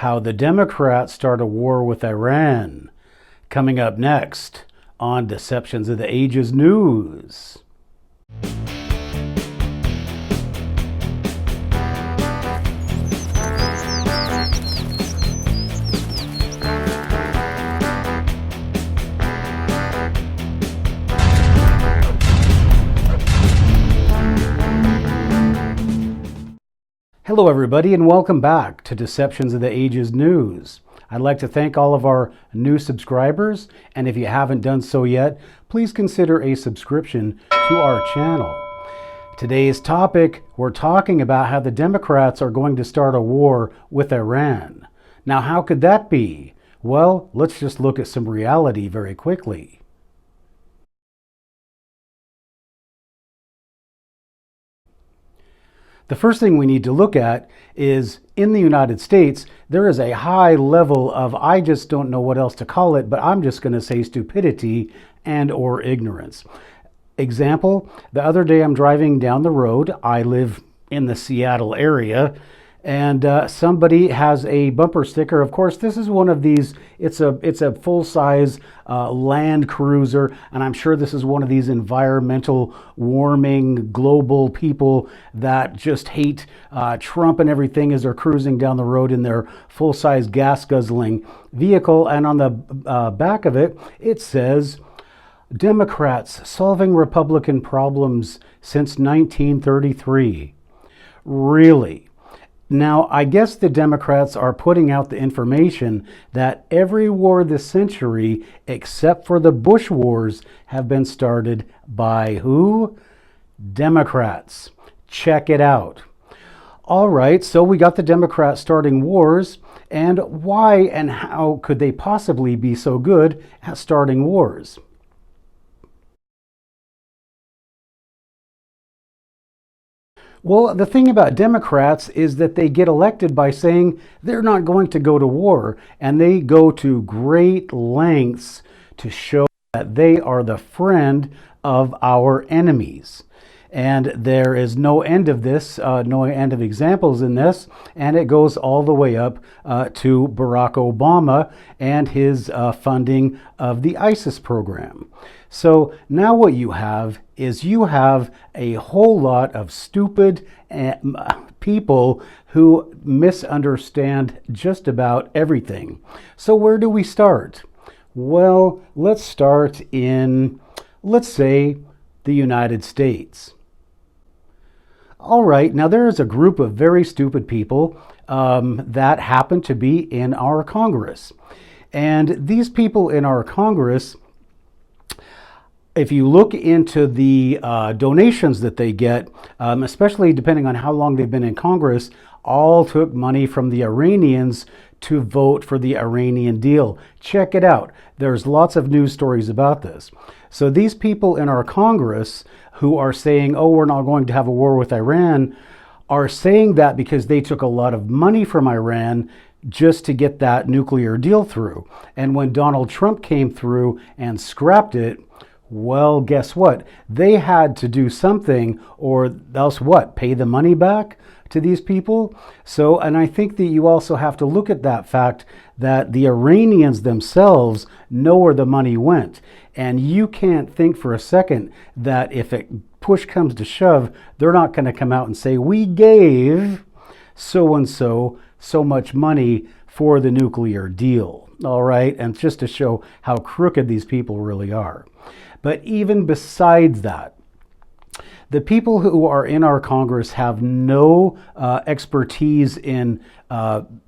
how the Democrats start a war with Iran. Coming up next on Deceptions of the Ages News. Hello everybody and welcome back to Deceptions of the Ages News. I'd like to thank all of our new subscribers, and if you haven't done so yet, please consider a subscription to our channel. Today's topic, we're talking about how the Democrats are going to start a war with Iran. Now, how could that be? Well, let's just look at some reality very quickly. The first thing we need to look at is in the United States, there is a high level of, I just don't know what else to call it, but I'm just going to say stupidity and or ignorance. Example, the other day I'm driving down the road. I live in the Seattle area, and somebody has a bumper sticker. Of course, this is one of these, it's a full-size Land Cruiser, and I'm sure this is one of these environmental warming global people that just hate Trump and everything as they're cruising down the road in their full-size gas-guzzling vehicle. And on the back of it, it says, Democrats solving Republican problems since 1933. Really? Now, I guess the Democrats are putting out the information that every war this century, except for the Bush wars, have been started by who? Democrats. Check it out. All right, so we got the Democrats starting wars, and why and how could they possibly be so good at starting wars? Well, the thing about Democrats is that they get elected by saying they're not going to go to war, and they go to great lengths to show that they are the friend of our enemies. And there is no end of this, no end of examples in this, and it goes all the way up to Barack Obama and his funding of the ISIS program. So now what you have is you have a whole lot of stupid people who misunderstand just about everything. So where do we start? Well, let's start in, let's say, the United States. All right, now there is a group of very stupid people that happen to be in our Congress. And these people in our Congress, if you look into the donations that they get, especially depending on how long they've been in Congress, all took money from the Iranians to vote for the Iranian deal. Check it out. There's lots of news stories about this. So these people in our Congress who are saying, oh, we're not going to have a war with Iran, are saying that because they took a lot of money from Iran just to get that nuclear deal through. And when Donald Trump came through and scrapped it, well, guess what? They had to do something, or else what? Pay the money back to these people? So, and I think that you also have to look at that fact that the Iranians themselves know where the money went. And you can't think for a second that if push comes to shove, they're not going to come out and say, we gave so-and-so so much money for the nuclear deal. All right, and just to show how crooked these people really are. But even besides that, the people who are in our Congress have no expertise in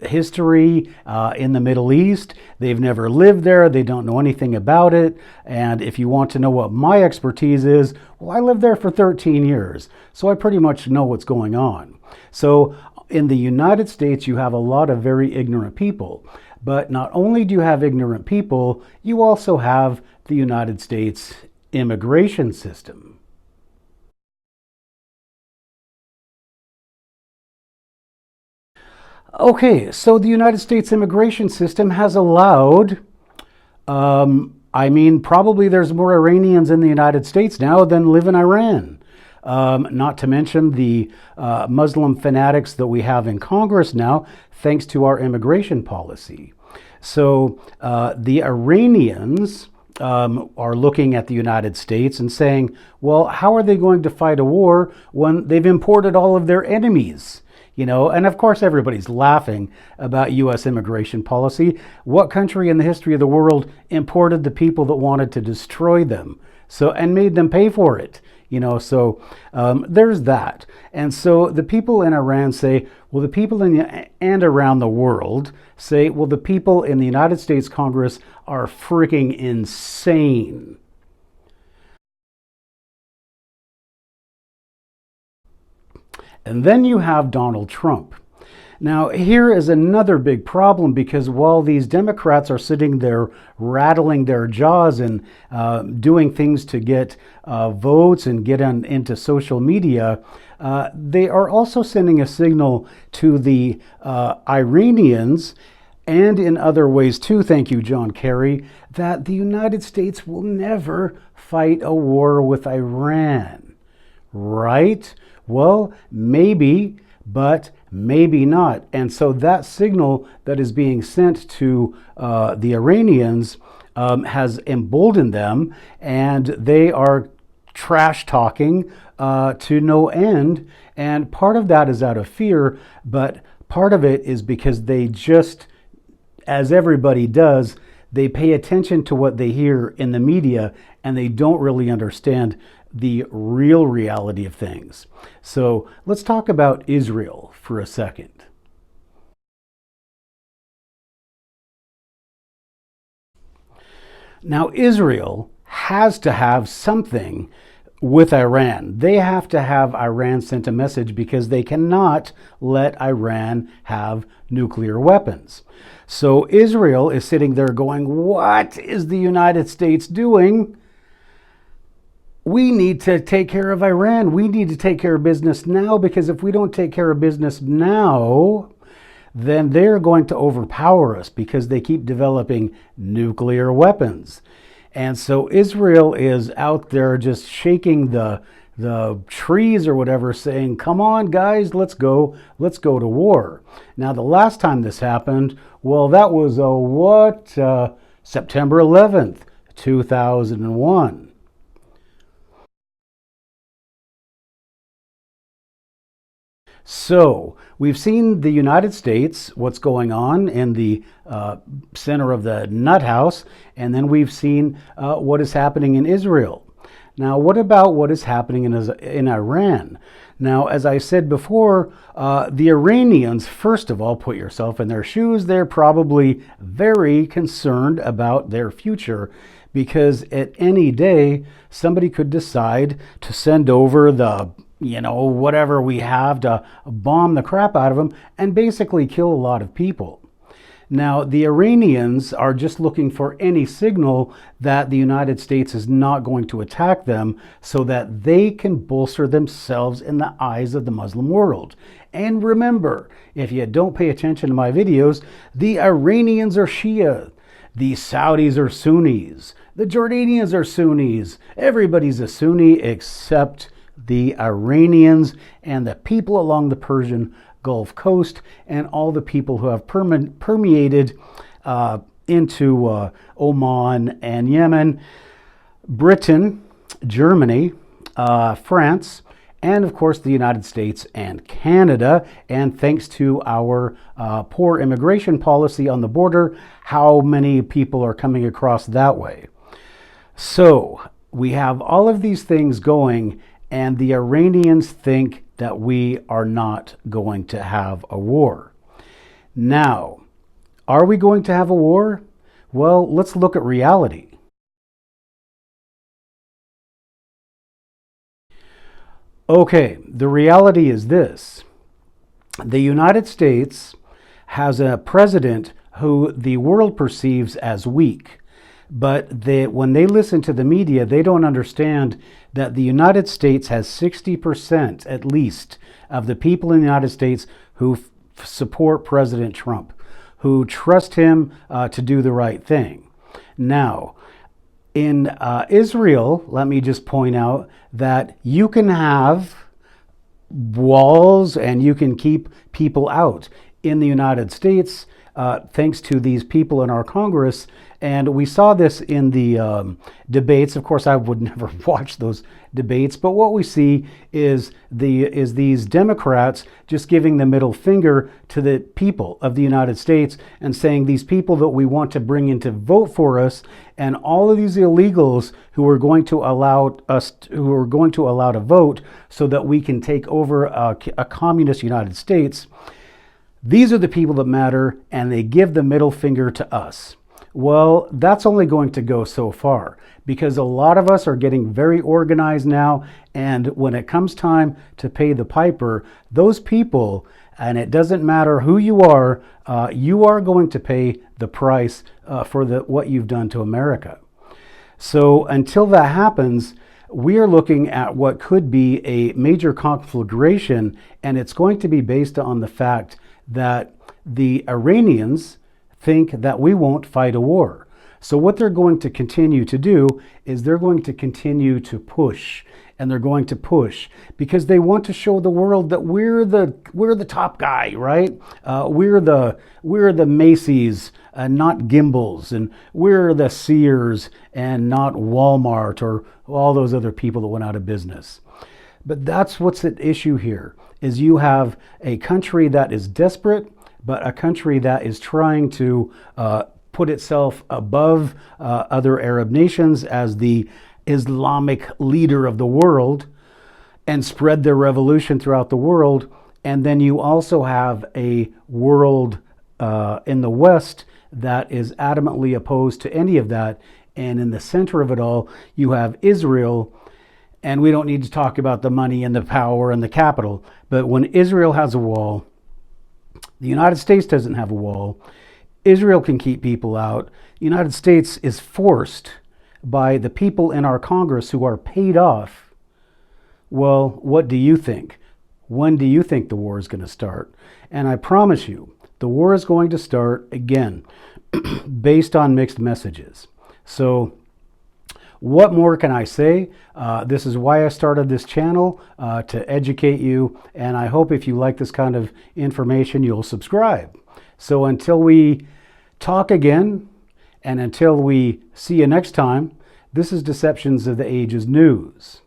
history in the Middle East. They've never lived there. They don't know anything about it. And if you want to know what my expertise is, well, I lived there for 13 years. So I pretty much know what's going on. So in the United States, you have a lot of very ignorant people. But not only do you have ignorant people, you also have the United States immigration system. Okay, so the United States immigration system has allowed, probably there's more Iranians in the United States now than live in Iran. not to mention the Muslim fanatics that we have in Congress now, thanks to our immigration policy. So the Iranians are looking at the United States and saying, well, how are they going to fight a war when they've imported all of their enemies? You know, and of course everybody's laughing about U.S. immigration policy. What country in the history of the world imported the people that wanted to destroy them? So, and made them pay for it? You know, so there's that. And so the people in Iran say, well, the people and around the world say, well, the people in the United States Congress are freaking insane. And then you have Donald Trump. Now, here is another big problem, because while these Democrats are sitting there rattling their jaws and doing things to get votes and get into social media, they are also sending a signal to the Iranians, and in other ways too, thank you, John Kerry, that the United States will never fight a war with Iran. Right? Well, maybe, but maybe not. And so that signal that is being sent to the Iranians has emboldened them, and they are trash talking to no end. And part of that is out of fear, but part of it is because they just, as everybody does, they pay attention to what they hear in the media, and they don't really understand the real reality of things. So let's talk about Israel for a second. Now, Israel has to have something with Iran. They have to have Iran sent a message, because they cannot let Iran have nuclear weapons. So Israel is sitting there going, what is the United States doing? We need to take care of Iran. We need to take care of business now, because if we don't take care of business now, then they're going to overpower us, because they keep developing nuclear weapons. And so Israel is out there just shaking the trees or whatever, saying, come on, guys, let's go to war. Now, the last time this happened, well, that was September 11th, 2001. So we've seen the United States, what's going on in the center of the nut house, and then we've seen what is happening in Israel. Now, what about what is happening in Iran? Now, as I said before, the Iranians, first of all, put yourself in their shoes. They're probably very concerned about their future, because at any day, somebody could decide to send over the whatever we have to bomb the crap out of them and basically kill a lot of people. Now, the Iranians are just looking for any signal that the United States is not going to attack them, so that they can bolster themselves in the eyes of the Muslim world. And remember, if you don't pay attention to my videos, the Iranians are Shia, the Saudis are Sunnis, the Jordanians are Sunnis. Everybody's a Sunni except the Iranians and the people along the Persian Gulf Coast, and all the people who have permeated into Oman and Yemen, Britain, Germany, France, and of course the United States and Canada. And thanks to our poor immigration policy on the border, how many people are coming across that way? So we have all of these things going, and the Iranians think that we are not going to have a war. Now, are we going to have a war? Well, let's look at reality. Okay, the reality is this. The United States has a president who the world perceives as weak. But when they listen to the media, they don't understand that the United States has 60% at least of the people in the United States who support President Trump, who trust him to do the right thing. Now, In Israel, let me just point out that you can have walls and you can keep people out. In the United States, thanks to these people in our Congress, and we saw this in the debates. Of course, I would never watch those debates, but what we see is these Democrats just giving the middle finger to the people of the United States and saying these people that we want to bring in to vote for us, and all of these illegals who are going to allow to vote so that we can take over a communist United States. These are the people that matter, and they give the middle finger to us. Well, that's only going to go so far, because a lot of us are getting very organized now, and when it comes time to pay the piper, those people, and it doesn't matter who you are going to pay the price for what you've done to America. So until that happens, we are looking at what could be a major conflagration, and it's going to be based on the fact that the Iranians think that we won't fight a war. So what they're going to continue to do is they're going to continue to push, and they're going to push because they want to show the world that we're the top guy, right? We're the Macy's and not Gimbals, and we're the Sears and not Walmart or all those other people that went out of business. But that's what's at issue here, is you have a country that is desperate, but a country that is trying to put itself above other Arab nations as the Islamic leader of the world and spread their revolution throughout the world. And then you also have a world in the West that is adamantly opposed to any of that. And in the center of it all, you have Israel. And we don't need to talk about the money and the power and the capital. But when Israel has a wall, the United States doesn't have a wall. Israel can keep people out. The United States is forced by the people in our Congress who are paid off. Well, what do you think? When do you think the war is going to start? And I promise you, the war is going to start again based on mixed messages. So what more can I say? This is why I started this channel, to educate you, and I hope if you like this kind of information, you'll subscribe. So until we talk again, and until we see you next time, this is Deceptions of the Ages News.